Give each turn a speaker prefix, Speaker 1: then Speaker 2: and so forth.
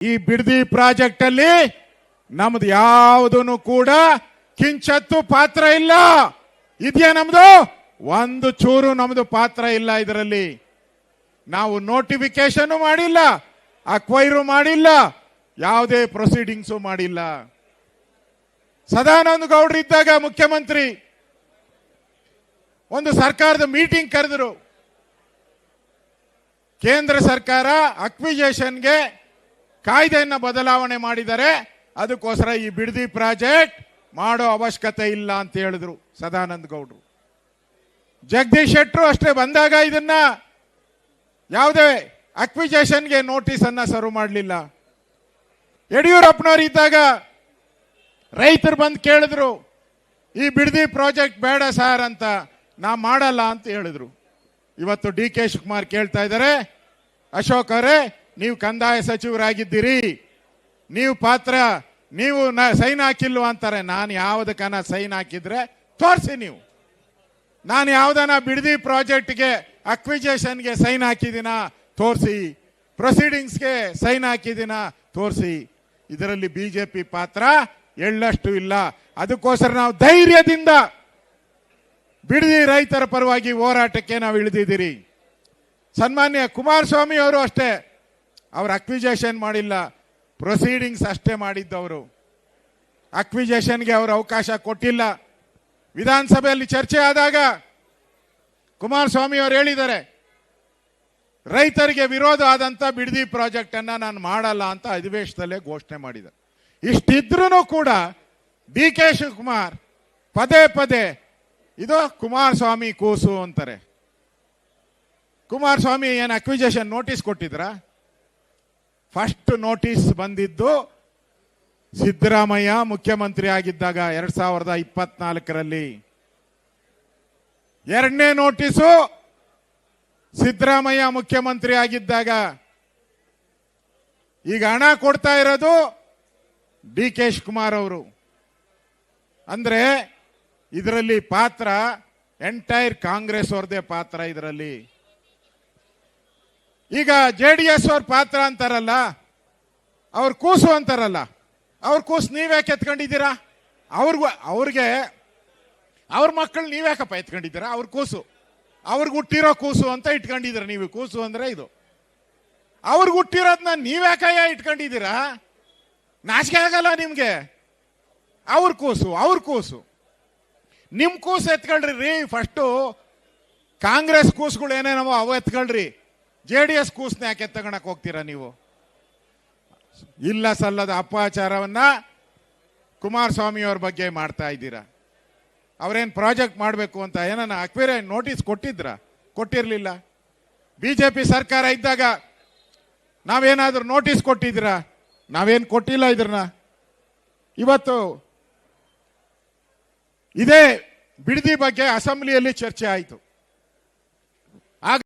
Speaker 1: ಈ ಬಿಡದಿ ಪ್ರಾಜೆಕ್ಟ್ ಅಲ್ಲಿ ನಮ್ದು ಯಾವುದನ್ನು ಕೂಡ ಕಿಂಚತ್ತು ಪಾತ್ರ ಇಲ್ಲ. ಇದೆಯಾ ನಮ್ದು? ಒಂದು ಚೂರು ನಮ್ದು ಪಾತ್ರ ಇಲ್ಲ. ಇದರಲ್ಲಿ ನಾವು ನೋಟಿಫಿಕೇಶನ್ ಮಾಡಿಲ್ಲ, ಅಕ್ವೈರು ಮಾಡಿಲ್ಲ, ಯಾವುದೇ ಪ್ರೊಸೀಡಿಂಗ್ಸು ಮಾಡಿಲ್ಲ. ಸದಾನಂದ ಗೌಡ್ರು ಇದ್ದಾಗ ಮುಖ್ಯಮಂತ್ರಿ ಒಂದು ಸರ್ಕಾರದ ಮೀಟಿಂಗ್ ಕರೆದರು. ಕೇಂದ್ರ ಸರ್ಕಾರ ಅಕ್ವಿಜೇಷನ್ಗೆ ಕಾಯ್ದೆಯನ್ನು ಬದಲಾವಣೆ ಮಾಡಿದರೆ, ಅದಕ್ಕೋಸ್ಕರ ಈ ಬಿಡದಿ ಪ್ರಾಜೆಕ್ಟ್ ಮಾಡೋ ಅವಶ್ಯಕತೆ ಇಲ್ಲ ಅಂತ ಹೇಳಿದ್ರು ಸದಾನಂದ ಗೌಡ್ರು. ಜಗದೀಶ್ ಶೆಟ್ಟರು ಅಷ್ಟೇ ಬಂದಾಗ ಇದನ್ನ ಯಾವುದೇ ಅಕ್ವಿಜೇಷನ್ಗೆ ನೋಟಿಸ್ ಅನ್ನ ಸರ್ವ್ ಮಾಡಲಿಲ್ಲ. ಯಡಿಯೂರಪ್ಪನವರು ಇದ್ದಾಗ ರೈತರು ಬಂದು ಕೇಳಿದ್ರು, ಈ ಬಿಡದಿ ಪ್ರಾಜೆಕ್ಟ್ ಬೇಡ ಸರ್ ಅಂತ, ನಾ ಮಾಡಲ್ಲ ಅಂತ ಹೇಳಿದ್ರು. ಇವತ್ತು ಡಿ ಕೆ ಶಿವಕುಮಾರ್ ಕೇಳ್ತಾ ಇದ್ದಾರೆ, ಅಶೋಕ್ ಅವರೇ ನೀವು ಕಂದಾಯ ಸಚಿವರಾಗಿದ್ದೀರಿ, ನೀವು ಸೈನ್ ಹಾಕಿಲ್ವ ಅಂತಾರೆ. ನಾನು ಯಾವುದಕ್ಕನ ಸೈನ್ ಹಾಕಿದ್ರೆ ತೋರಿಸಿ, ನೀವು ನಾನು ಯಾವುದನ್ನ ಬಿಡದಿ ಪ್ರಾಜೆಕ್ಟ್ಗೆ ಅಕ್ವಿಜೇಷನ್ಗೆ ಸೈನ್ ಹಾಕಿದಿನ ತೋರಿಸಿ, ಪ್ರೊಸೀಡಿಂಗ್ಸ್ಗೆ ಸೈನ್ ಹಾಕಿದಿನ ತೋರಿಸಿ. ಇದರಲ್ಲಿ ಬಿಜೆಪಿ ಪಾತ್ರ ಎಳ್ಳಷ್ಟು ಇಲ್ಲ. ಅದಕ್ಕೋಸ್ಕರ ನಾವು ಧೈರ್ಯದಿಂದ ಬಿಡದಿ ರೈತರ ಪರವಾಗಿ ಹೋರಾಟಕ್ಕೆ ನಾವು ಇಳಿದಿದ್ದೀರಿ. ಸನ್ಮಾನ್ಯ ಕುಮಾರಸ್ವಾಮಿ ಅವರು ಅಷ್ಟೇ, ಅವರು ಅಕ್ವಿಜೇಷನ್ ಮಾಡಿಲ್ಲ, ಪ್ರೊಸೀಡಿಂಗ್ಸ್ ಅಷ್ಟೇ ಮಾಡಿದ್ದವರು. ಅಕ್ವಿಜೇಷನ್ಗೆ ಅವರು ಅವಕಾಶ ಕೊಟ್ಟಿಲ್ಲ. ವಿಧಾನಸಭೆಯಲ್ಲಿ ಚರ್ಚೆ ಆದಾಗ ಕುಮಾರಸ್ವಾಮಿ ಅವರು ಹೇಳಿದ್ದಾರೆ, ರೈತರಿಗೆ ವಿರೋಧ ಆದಂತ ಬಿಡದಿ ಪ್ರಾಜೆಕ್ಟ್ ಅನ್ನ ನಾನು ಮಾಡಲ್ಲ ಅಂತ ಅಧಿವೇಶನದಲ್ಲೇ ಘೋಷಣೆ ಮಾಡಿದ್ದಾರೆ. ಇಷ್ಟಿದ್ರೂ ಕೂಡ ಡಿ ಕೆ ಶಿವಕುಮಾರ್ ಪದೇ ಪದೇ ಇದು ಕುಮಾರಸ್ವಾಮಿ ಕೂಸು ಅಂತಾರೆ. ಕುಮಾರಸ್ವಾಮಿ ಏನು ಅಕ್ವಿಜೇಷನ್ ನೋಟಿಸ್ ಕೊಟ್ಟಿದ್ರ? ಫಸ್ಟ್ ನೋಟಿಸ್ ಬಂದಿದ್ದು ಸಿದ್ದರಾಮಯ್ಯ ಮುಖ್ಯಮಂತ್ರಿ ಆಗಿದ್ದಾಗ 2024ರಲ್ಲಿ. ಎರಡನೇ ನೋಟಿಸು ಸಿದ್ದರಾಮಯ್ಯ ಮುಖ್ಯಮಂತ್ರಿ ಆಗಿದ್ದಾಗ. ಈಗ ಹಣ ಕೊಡ್ತಾ ಇರೋದು ಡಿ ಕೆ ಶಿವಕುಮಾರ್ ಅವರು. ಅಂದ್ರೆ ಇದರಲ್ಲಿ ಪಾತ್ರ ಎಂಟೈರ್ ಕಾಂಗ್ರೆಸ್ ಅವ್ರದೇ ಪಾತ್ರ ಇದರಲ್ಲಿ. ಈಗ JDS ಅವ್ರ ಪಾತ್ರ ಅಂತಾರಲ್ಲ, ಅವ್ರ ಕೂಸು ಅಂತಾರಲ್ಲ, ಅವ್ರ ಕೂಸು ನೀವ್ಯಾಕೆ ಎತ್ಕೊಂಡಿದ್ದೀರಾ? ಅವ್ರಿಗೆ ಅವ್ರ ಮಕ್ಕಳು ನೀವ್ಯಾಕಪ್ಪ ಎತ್ಕೊಂಡಿದ್ದೀರಾ? ಅವ್ರ ಕೂಸು ಅವ್ರಿಗೆ ಹುಟ್ಟಿರೋ ಕೂಸು ಅಂತ ಇಟ್ಕೊಂಡಿದ್ದೀರ ನೀವು. ಕೂಸು ಅಂದ್ರೆ ಇದು ಅವ್ರಿಗೆ ಹುಟ್ಟಿರೋದನ್ನ ನೀವ್ಯಾಕಯ್ಯ ಇಟ್ಕೊಂಡಿದ್ದೀರಾ? ನಾಚಿಕೆ ಆಗಲ್ಲ ನಿಮ್ಗೆ? ಅವ್ರ ಕೂಸು ನಿಮ್ ಕೂಸು ಎತ್ಕೊಳ್ರಿ. ಫಸ್ಟು ಕಾಂಗ್ರೆಸ್ ಕೂಸುಗಳು ಏನೇನವ ಅವು ಎತ್ಕೊಳ್ರಿ. JDS ಕೂಸ್ನ ಯಾಕೆ ತಗೊಳಕ್ ಹೋಗ್ತೀರಾ ನೀವು? ಇಲ್ಲ ಸಲ್ಲದ ಅಪಚಾರವನ್ನ ಕುಮಾರಸ್ವಾಮಿ ಅವ್ರ ಬಗ್ಗೆ ಮಾಡ್ತಾ ಇದ್ದೀರಾ. ಅವ್ರೇನ್ ಪ್ರಾಜೆಕ್ಟ್ ಮಾಡಬೇಕು ಅಂತ ಏನನ್ನ ಅಕ್ವೇರಿ ನೋಟಿಸ್ ಕೊಟ್ಟಿರ್ಲಿಲ್ಲ. ಬಿಜೆಪಿ ಸರ್ಕಾರ ಇದ್ದಾಗ ನಾವೇನಾದ್ರೂ ನೋಟಿಸ್ ಕೊಟ್ಟಿದ್ದೀರಾ? ನಾವೇನು ಕೊಟ್ಟಿಲ್ಲ. ಇದ್ರನ್ನ ಇವತ್ತು ಇದೇ ಬಿಡದಿ ಬಗ್ಗೆ ಅಸೆಂಬ್ಲಿಯಲ್ಲಿ ಚರ್ಚೆ ಆಯಿತು.